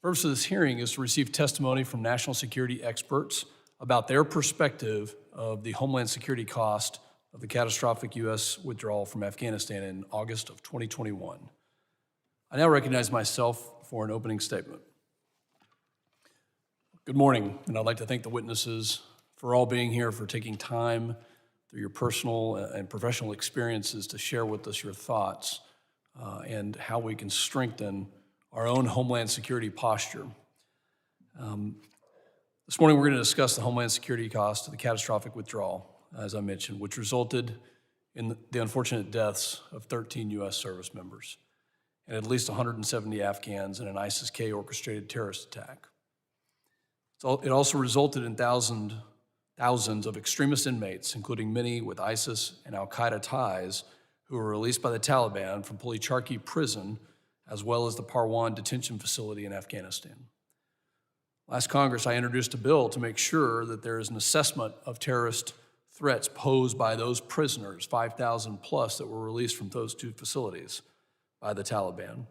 purpose of this hearing is to receive testimony from national security experts about their perspective of the Homeland Security cost of the catastrophic U.S. withdrawal from Afghanistan in August of 2021. I now recognize myself for an opening statement. Good morning, and I'd like to thank the witnesses for all being here, for taking time through your personal and professional experiences to share with us your thoughts and how we can strengthen our own Homeland Security posture. This morning we're going to discuss the Homeland Security cost of the catastrophic withdrawal, as I mentioned, which resulted in the unfortunate deaths of 13 U.S. service members and at least 170 Afghans in an ISIS-K orchestrated terrorist attack. It also resulted in thousands of extremist inmates, including many with ISIS and al-Qaeda ties, who were released by the Taliban from Pfluger prison, as well as the Parwan detention facility in Afghanistan. Last Congress, I introduced a bill to make sure that there is an assessment of terrorist threats posed by those prisoners, 5,000 plus, that were released from those two facilities by the Taliban.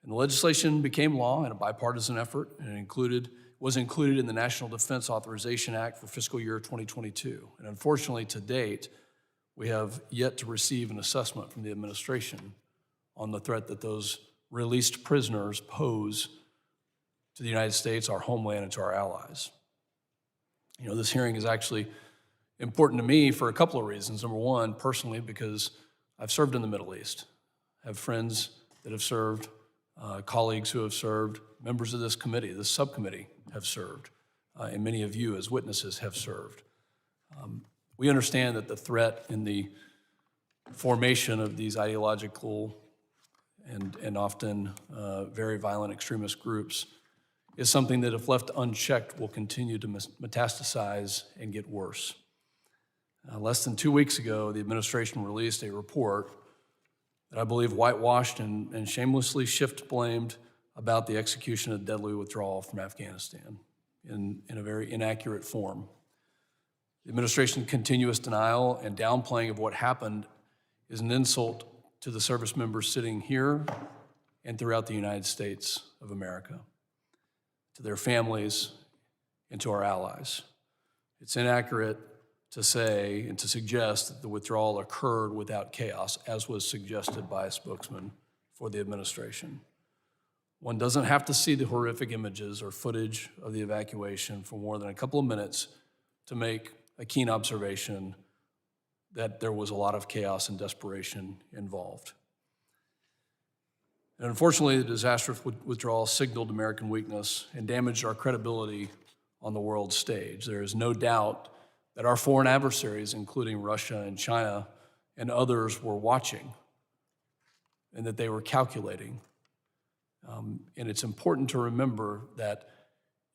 And the legislation became law in a bipartisan effort, and it was included in the National Defense Authorization Act for fiscal year 2022. And unfortunately, to date, we have yet to receive an assessment from the administration on the threat that those released prisoners pose to the United States, our homeland, and to our allies. You know, this hearing is actually important to me for a couple of reasons. Number one, personally, because I've served in the Middle East. I have friends that have served, colleagues who have served, members of this committee, this subcommittee have served, and many of you as witnesses have served. We understand that the threat in the formation of these ideological and often very violent extremist groups is something that, if left unchecked, will continue to metastasize and get worse. Less than 2 weeks ago, the administration released a report that I believe whitewashed and shamelessly shift-blamed about the execution of deadly withdrawal from Afghanistan in a very inaccurate form. The administration's continuous denial and downplaying of what happened is an insult to the service members sitting here and throughout the United States of America, to their families, and to our allies. It's inaccurate to say and to suggest that the withdrawal occurred without chaos, as was suggested by a spokesman for the administration. One doesn't have to see the horrific images or footage of the evacuation for more than a couple of minutes to make a keen observation that there was a lot of chaos and desperation involved. And unfortunately, the disastrous withdrawal signaled American weakness and damaged our credibility on the world stage. There is no doubt that our foreign adversaries, including Russia and China and others, were watching and that they were calculating. And it's important to remember that,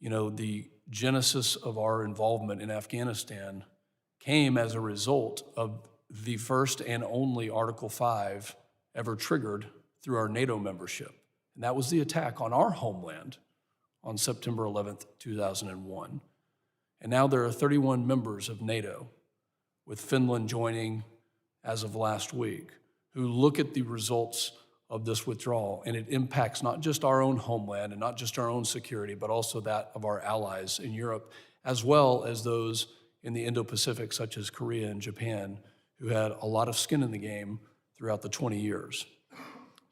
you know, the genesis of our involvement in Afghanistan came as a result of the first and only Article 5 ever triggered through our NATO membership. And that was the attack on our homeland on September 11th, 2001. And now there are 31 members of NATO, with Finland joining as of last week, who look at the results of this withdrawal, and it impacts not just our own homeland and not just our own security, but also that of our allies in Europe, as well as those in the Indo-Pacific, such as Korea and Japan, who had a lot of skin in the game throughout the 20 years.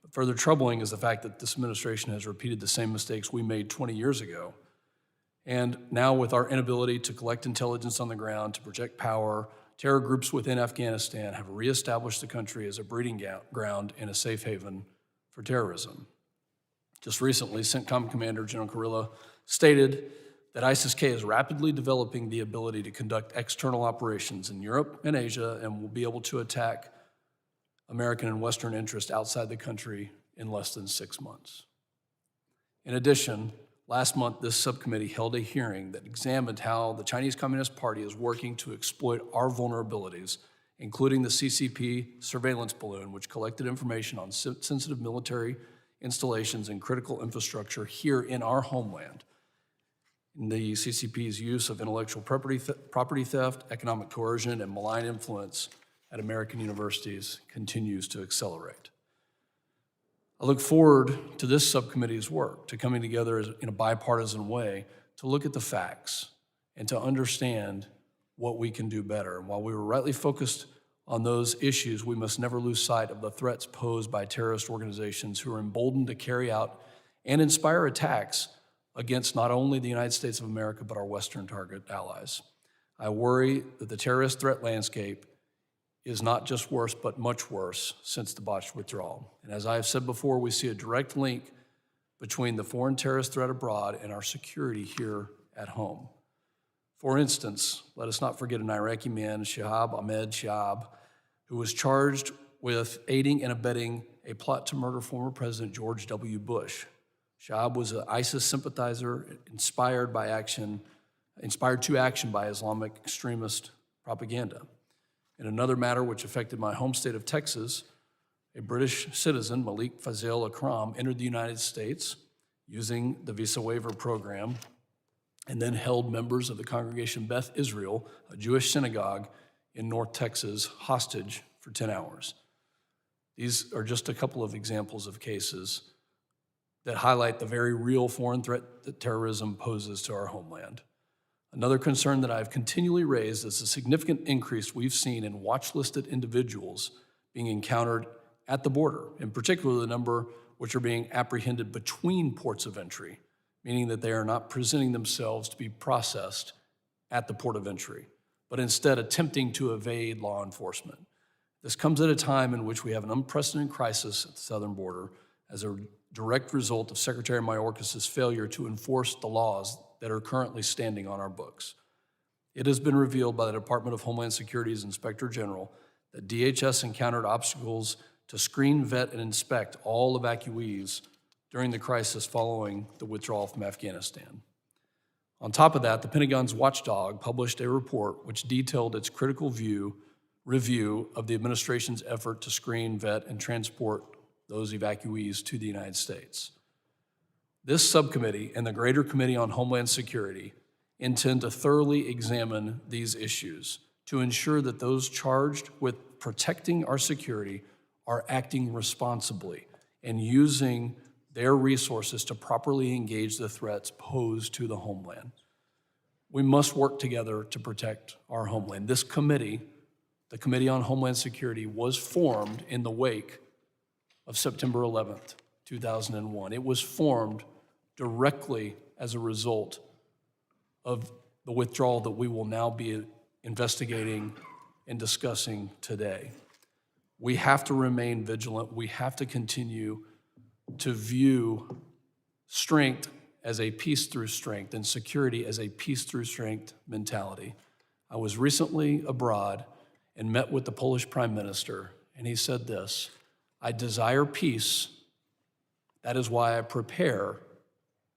But further troubling is the fact that this administration has repeated the same mistakes we made 20 years ago. And now, with our inability to collect intelligence on the ground, to project power, terror groups within Afghanistan have reestablished the country as a breeding ground and a safe haven for terrorism. Just recently, CENTCOM Commander General Kurilla stated that ISIS-K is rapidly developing the ability to conduct external operations in Europe and Asia and will be able to attack American and Western interests outside the country in less than 6 months. In addition, last month, this subcommittee held a hearing that examined how the Chinese Communist Party is working to exploit our vulnerabilities, including the CCP surveillance balloon, which collected information on sensitive military installations and critical infrastructure here in our homeland. The CCP's use of intellectual property theft, economic coercion, and malign influence at American universities continues to accelerate. I look forward to this subcommittee's work, to coming together in a bipartisan way to look at the facts and to understand what we can do better. And while we were rightly focused on those issues, we must never lose sight of the threats posed by terrorist organizations who are emboldened to carry out and inspire attacks against not only the United States of America, but our Western target allies. I worry that the terrorist threat landscape is not just worse, but much worse since the botched withdrawal. And as I have said before, we see a direct link between the foreign terrorist threat abroad and our security here at home. For instance, let us not forget an Iraqi man, Shihab Ahmed Shihab, who was charged with aiding and abetting a plot to murder former President George W. Bush. Shihab was an ISIS sympathizer inspired to action by Islamic extremist propaganda. In another matter which affected my home state of Texas, a British citizen, Malik Fazil Akram, entered the United States using the visa waiver program and then held members of the congregation Beth Israel, a Jewish synagogue in North Texas, hostage for 10 hours. These are just a couple of examples of cases that highlight the very real foreign threat that terrorism poses to our homeland. Another concern that I've continually raised is the significant increase we've seen in watch-listed individuals being encountered at the border, in particular the number which are being apprehended between ports of entry, meaning that they are not presenting themselves to be processed at the port of entry, but instead attempting to evade law enforcement. This comes at a time in which we have an unprecedented crisis at the southern border as a direct result of Secretary Mayorkas' failure to enforce the laws that are currently standing on our books. It has been revealed by the Department of Homeland Security's Inspector General that DHS encountered obstacles to screen, vet, and inspect all evacuees during the crisis following the withdrawal from Afghanistan. On top of that, the Pentagon's watchdog published a report which detailed its critical review of the administration's effort to screen, vet, and transport those evacuees to the United States. This subcommittee and the Greater Committee on Homeland Security intend to thoroughly examine these issues to ensure that those charged with protecting our security are acting responsibly and using their resources to properly engage the threats posed to the homeland. We must work together to protect our homeland. This committee, the Committee on Homeland Security, was formed in the wake of September 11th, 2001. It was formed directly as a result of the withdrawal that we will now be investigating and discussing today. We have to remain vigilant. We have to continue to view strength as a peace through strength and security as a peace through strength mentality. I was recently abroad and met with the Polish Prime Minister, and he said this: "I desire peace. That is why I prepare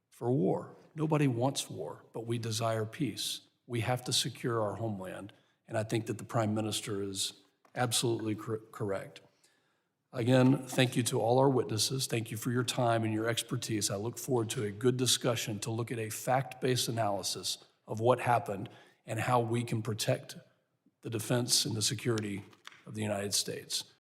for war." Nobody wants war, but we desire peace. We have to secure our homeland, and I think that the Prime Minister is absolutely correct. Again, thank you to all our witnesses. Thank you for your time and your expertise. I look forward to a good discussion to look at a fact-based analysis of what happened and how we can protect the defense and the security of the United States.